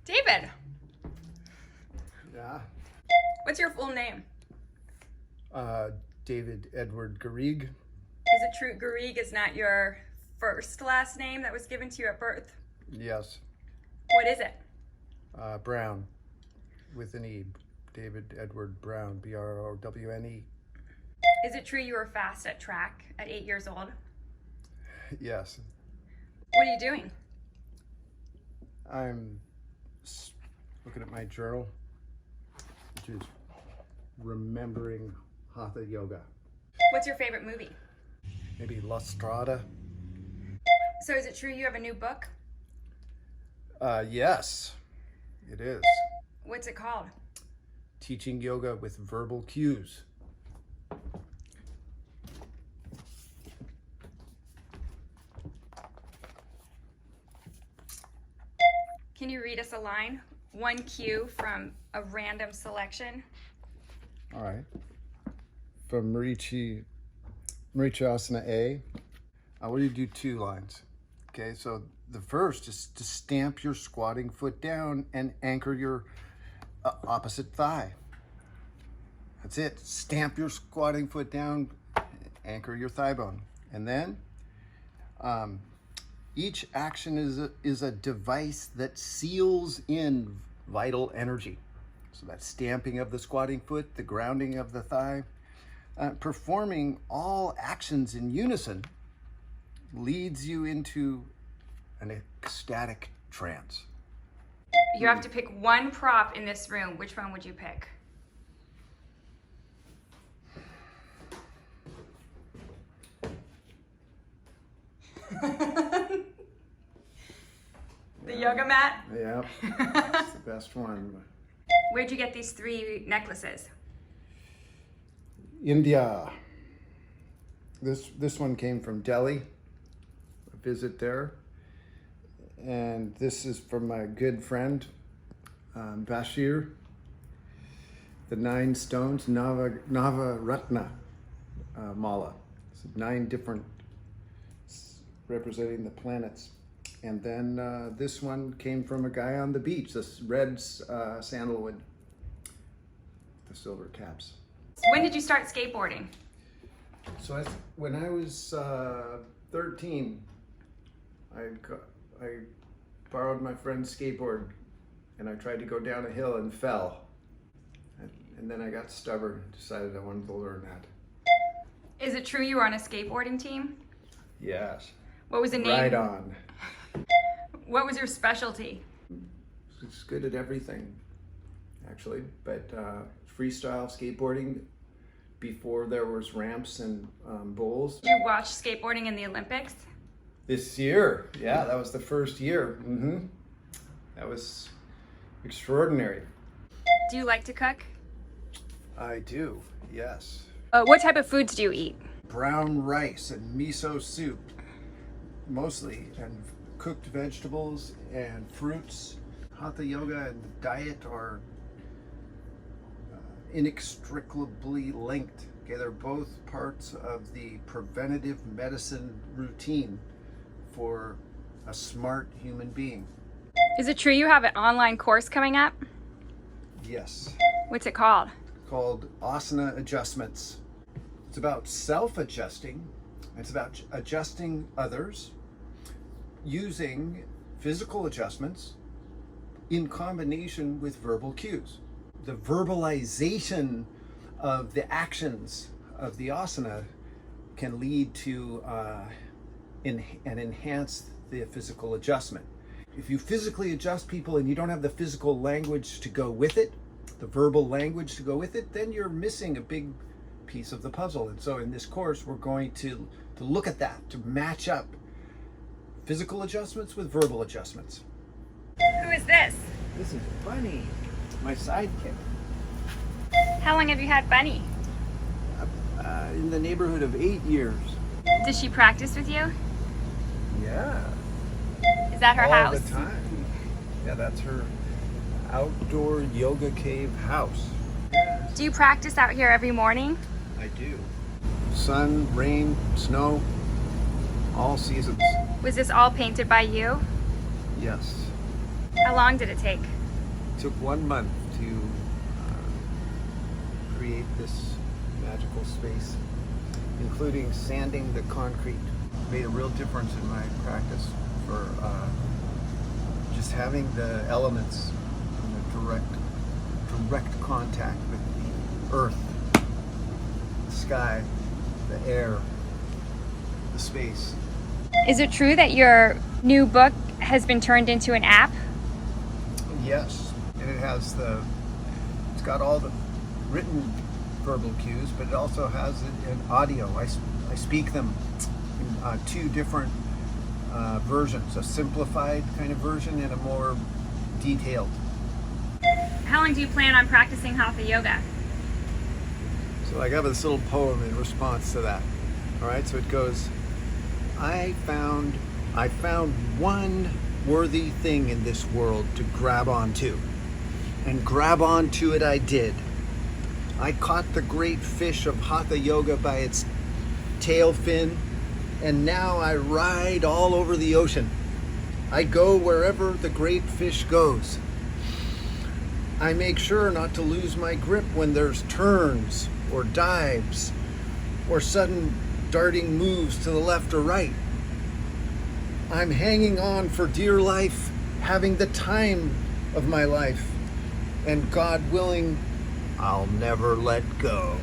David, Yeah. what's your full name? David Edward Garrigues. Is it true Garrigues is not your first last name that was given to you at birth? Yes. What is it? Brown, with an E. David Edward Brown, B-R-O-W-N-E. Is it true you were fast at track at 8 years old? Yes. What are you doing? I'm looking at my journal, which is remembering Hatha yoga. What's your favorite movie? Maybe La Strada. So is it true you have a new book? Yes, it is. What's it called? Teaching yoga with verbal cues. Can you read us a line? One cue from a random selection. All right. From Marichi Asana A, I want you to do 2 lines. Okay, so the first is to stamp your squatting foot down and anchor your opposite thigh. That's it. Stamp your squatting foot down, anchor your thigh bone. And then each action is a device that seals in vital energy. So that stamping of the squatting foot, the grounding of the thigh, performing all actions in unison leads you into an ecstatic trance. You have to pick one prop in this room. Which one would you pick? The yoga mat? Yeah, that's the best one. Where'd you get these 3 necklaces? India. This one came from Delhi, a visit there. And this is from my good friend, Bashir. The 9 stones, navaratna mala. It's 9 different representing the planets. And then this one came from a guy on the beach, this red sandalwood, the silver caps. When did you start skateboarding? So when I was 13, I borrowed my friend's skateboard and I tried to go down a hill and fell. And then I got stubborn and decided I wanted to learn that. Is it true you were on a skateboarding team? Yes. What was the name? Right on. What was your specialty? It's good at everything, actually, but freestyle skateboarding before there was ramps and bowls. Did you watch skateboarding in the Olympics? This year, yeah, that was the first year. That was extraordinary. Do you like to cook? I do, yes. What type of foods do you eat? Brown rice and miso soup, mostly, and cooked vegetables and fruits. Hatha yoga and the diet are inextricably linked. Okay, they're both parts of the preventative medicine routine for a smart human being. Is it true you have an online course coming up? Yes. What's it called? Called Asana Adjustments. It's about self-adjusting. It's about adjusting others using physical adjustments in combination with verbal cues. The verbalization of the actions of the asana can lead to and enhance the physical adjustment. If you physically adjust people and you don't have the physical language to go with it, the verbal language to go with it, then you're missing a big piece of the puzzle. And so in this course, we're going to look at that, to match up physical adjustments with verbal adjustments. Who is this? This is Bunny, my sidekick. How long have you had Bunny? In the neighborhood of 8 years. Does she practice with you? Yeah. Is that her all house? the time. Yeah, that's her outdoor yoga cave house. Do you practice out here every morning? I do. Sun, rain, snow, all seasons. Was this all painted by you? Yes. How long did it take? took 1 month to create this magical space, including sanding the concrete. Made a real difference in my practice for just having the elements and the direct contact with the earth, the sky, the air, the space. Is it true that your new book has been turned into an app? Yes, and it's got all the written verbal cues, but it also has it in audio. I speak them in 2 different versions, a simplified kind of version and a more detailed. How long do you plan on practicing Hatha yoga? So I got this little poem in response to that. All right, so it goes, I found one worthy thing in this world to grab onto, and grab onto it I did. I caught the great fish of Hatha yoga by its tail fin, and now I ride all over the ocean. I go wherever the great fish goes. I make sure not to lose my grip when there's turns or dives or sudden darting moves to the left or right. I'm hanging on for dear life, having the time of my life, and God willing, I'll never let go.